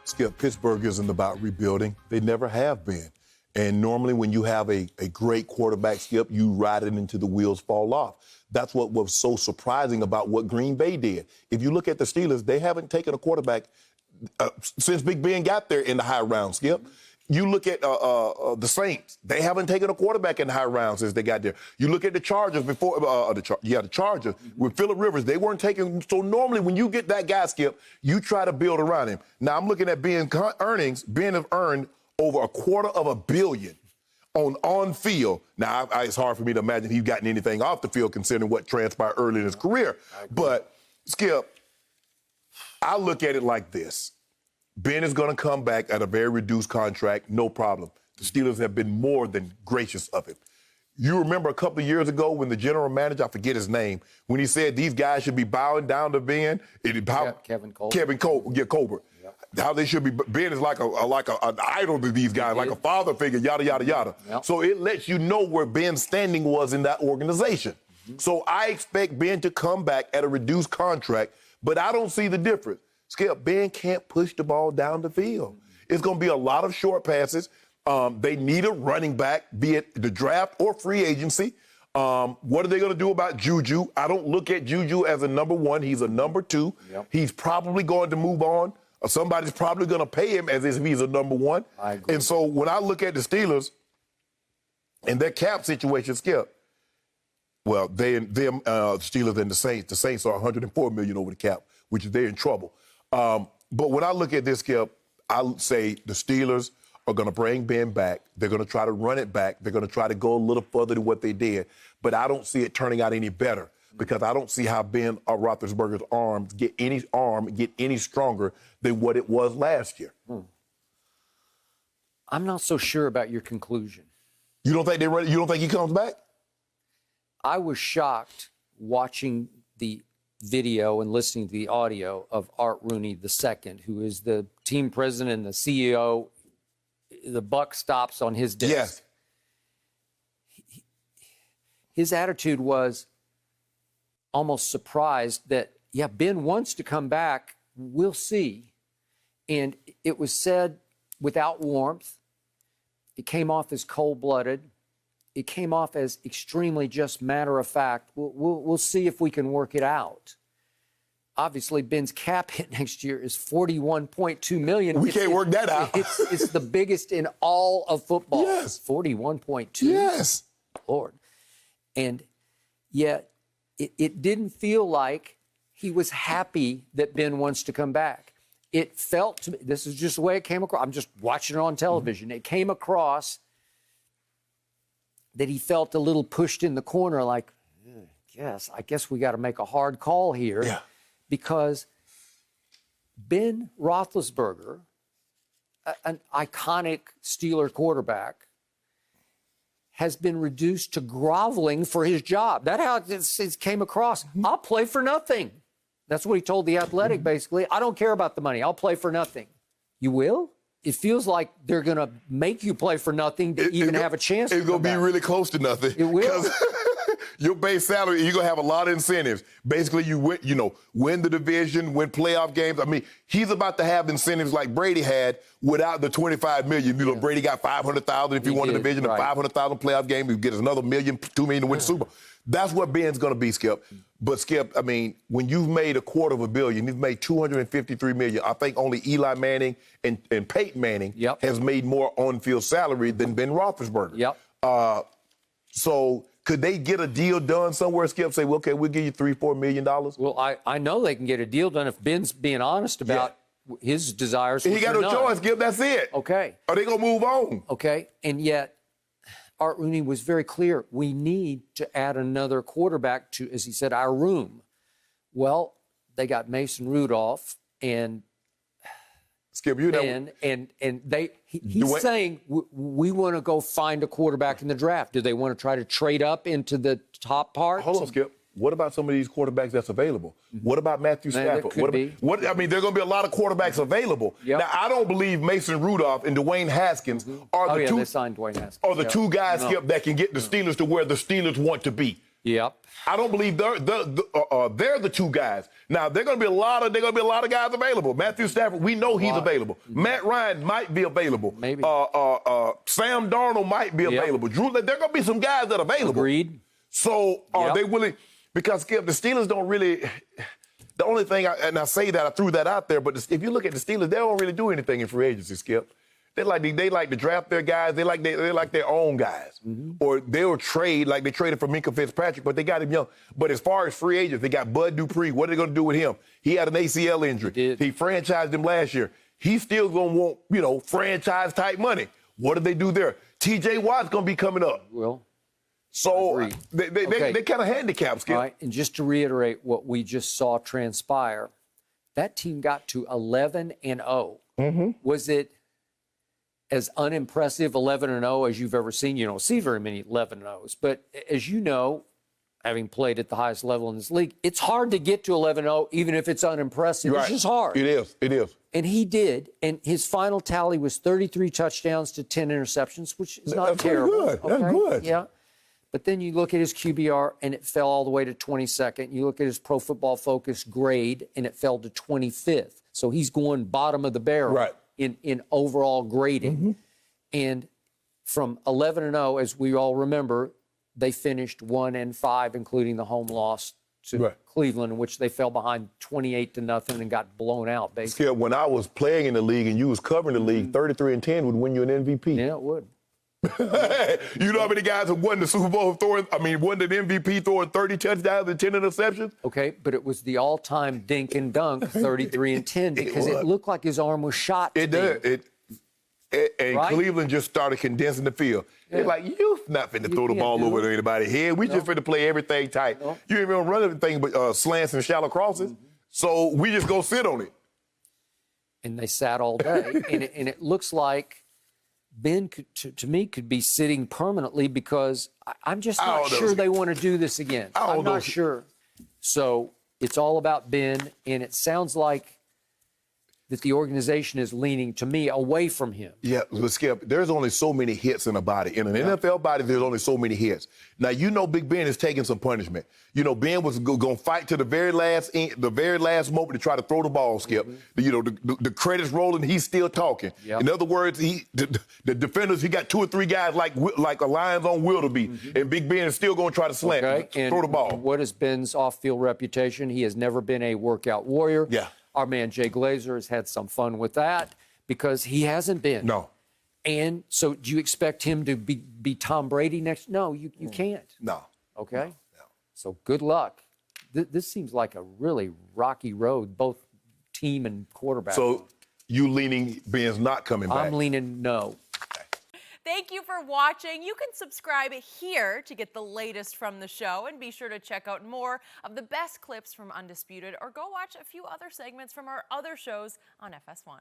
Skip, Pittsburgh isn't about rebuilding. They never have been. And normally when you have a great quarterback, Skip, you ride it until the wheels fall off. That's what was so surprising about what Green Bay did. If you look at the Steelers, they haven't taken a quarterback since Big Ben got there in the high rounds, Skip. You look at the Saints, they haven't taken a quarterback in the high rounds since they got there. You look at the Chargers before, the Chargers with Phillip Rivers, they weren't taking. So normally when you get that guy, Skip, you try to build around him. Now I'm looking at Ben's earnings. Ben has earned over $250 million on field. Now it's hard for me to imagine he's gotten anything off the field considering what transpired early in his career. But Skip, I look at it like this. Ben is going to come back at a very reduced contract, no problem. The Steelers have been more than gracious of it. You remember a couple of years ago when the general manager, I forget his name, when he said these guys should be bowing down to Ben? Kevin Colbert. Colbert. Yep. How they should be. Ben is like an idol to these guys, like a father figure, yada, yada, yada. Yep. So it lets you know where Ben's standing was in that organization. So I expect Ben to come back at a reduced contract, but I don't see the difference. Skip, Ben can't push the ball down the field. It's going to be a lot of short passes. They need a running back, be it the draft or free agency. What are they going to do about Juju? I don't look at Juju as a number one. He's a number two. Yep. He's probably going to move on. Somebody's probably going to pay him as if he's a number one. I agree. And so when I look at the Steelers and their cap situation, Skip, well, Steelers and the Saints are $104 million over the cap, which is they're in trouble. But when I look at this, Skip, I say the Steelers are going to bring Ben back. They're going to try to run it back. They're going to try to go a little further than what they did. But I don't see it turning out any better because I don't see how Ben Roethlisberger's arm get any stronger than what it was last year. I'm not so sure about your conclusion. You don't think you don't think he comes back? I was shocked watching the video and listening to the audio of Art Rooney II, who is the team president and the CEO. The buck stops on his desk. Yes. His attitude was almost surprised that, yeah, Ben wants to come back. We'll see. And it was said without warmth. It came off as cold-blooded. It came off as extremely just matter of fact. We'll see if we can work it out. Obviously, Ben's cap hit next year is $41.2 million. We can't work that out. It's the biggest in all of football. Yes. 41.2. Yes. Lord. And yet, it didn't feel like he was happy that Ben wants to come back. It felt to me, this is just the way it came across. I'm just watching it on television. It came across that he felt a little pushed in the corner, like, I guess we got to make a hard call here. Yeah. Because Ben Roethlisberger, an iconic Steeler quarterback, has been reduced to groveling for his job. That's how it came across. I'll play for nothing. That's what he told The Athletic, basically. I don't care about the money. I'll play for nothing. You will? It feels like they're going to make you play for nothing to even have a chance. It's going to be really close to nothing. It will. Your base salary, you're going to have a lot of incentives. Basically, you win the division, win playoff games. I mean, he's about to have incentives like Brady had without the $25 million. You know, Brady got $500,000 if he won the division, and $500,000 playoff game. He gets another $1 million, $2 million to win the Super Bowl. That's what Ben's going to be, Skip. But, Skip, I mean, when you've made $250 million, you've made $253 million. I think only Eli Manning and Peyton Manning has made more on-field salary than Ben Roethlisberger. Yep. So could they get a deal done somewhere, Skip? Say, well, okay, we'll give you $3-4 million? Well, I know they can get a deal done if Ben's being honest about his desires. He got no choice, Skip. That's it. Okay. Are they going to move on? Okay. And yet, Art Rooney was very clear. We need to add another quarterback to, as he said, our room. Well, they got Mason Rudolph and Skip, he's saying we want to go find a quarterback in the draft. Do they want to try to trade up into the top part? Hold on, Skip. What about some of these quarterbacks that's available? What about Matthew Stafford? I mean, there are going to be a lot of quarterbacks available. Yep. Now, I don't believe Mason Rudolph and Dwayne Haskins are they signed Dwayne Haskins. are the two guys, Skip, that can get the Steelers to where the Steelers want to be. Yep. I don't believe they're the two guys. Now they're going to be a lot of guys available. Matthew Stafford, we know he's available. Matt Ryan might be available. Maybe. Sam Darnold might be available. Drew, there are going to be some guys that are available. Agreed. So are they willing? Because Skip, the Steelers don't really. The only thing, and I say that I threw that out there, but if you look at the Steelers, they don't really do anything in free agency, Skip. They like to draft their guys. They like their own guys, or they'll trade like they traded for Minka Fitzpatrick, but they got him young. But as far as free agents, they got Bud Dupree. What are they going to do with him? He had an ACL injury. He franchised him last year. He's still going to want franchise type money. What do they do there? T.J. Watt's going to be coming up. Well, so they kind of handicapped, Skip. All right, and just to reiterate what we just saw transpire, that team got to 11-0. Was it as unimpressive 11-0 as you've ever seen? You don't see very many 11-0s. But as you know, having played at the highest level in this league, it's hard to get to 11-0, even if it's unimpressive. Right. It's just hard. It is. And he did. And his final tally was 33 touchdowns to 10 interceptions, which is not terrible. That's good. That's good. Yeah. But then you look at his QBR, and it fell all the way to 22nd. You look at his Pro Football Focus grade, and it fell to 25th. So he's going bottom of the barrel. Right. In overall grading. And from 11-0, as we all remember, they finished 1-5, including the home loss to Cleveland, in which they fell behind 28-0 and got blown out, basically. Yeah, when I was playing in the league and you was covering the league, 33-10 would win you an MVP. Yeah, it would. You know how many guys have won the Super Bowl won the MVP throwing 30 touchdowns and 10 interceptions? Okay, but it was the all-time dink and dunk, 33-10, because it looked like his arm was shot. It did. And Cleveland just started condensing the field. It's like, you're not finna throw the ball over to anybody's head. We just finna play everything tight. You ain't even run everything but slants and shallow crosses. So we just go sit on it. And they sat all day. and it looks like Ben, to me, could be sitting permanently because I'm just not sure they want to do this again. I'm not sure. So it's all about Ben, and it sounds like that the organization is leaning, to me, away from him. Yeah, but Skip, there's only so many hits in a body. In an NFL body, there's only so many hits. Now, Big Ben is taking some punishment. Ben was going to fight to the very last moment to try to throw the ball, Skip. The credit's rolling, he's still talking. In other words, the defenders, he got 2 or 3 guys like a Lions on Wildebeest, and Big Ben is still going to try to slant, throw the ball. What is Ben's off-field reputation? He has never been a workout warrior. Yeah. Our man Jay Glazer has had some fun with that because he hasn't been. No. And so do you expect him to be Tom Brady next? No, you can't. No. Okay? No. So good luck. This seems like a really rocky road, both team and quarterback. So you leaning Ben's not coming back? I'm leaning no. Thank you for watching. You can subscribe here to get the latest from the show, and be sure to check out more of the best clips from Undisputed, or go watch a few other segments from our other shows on FS1.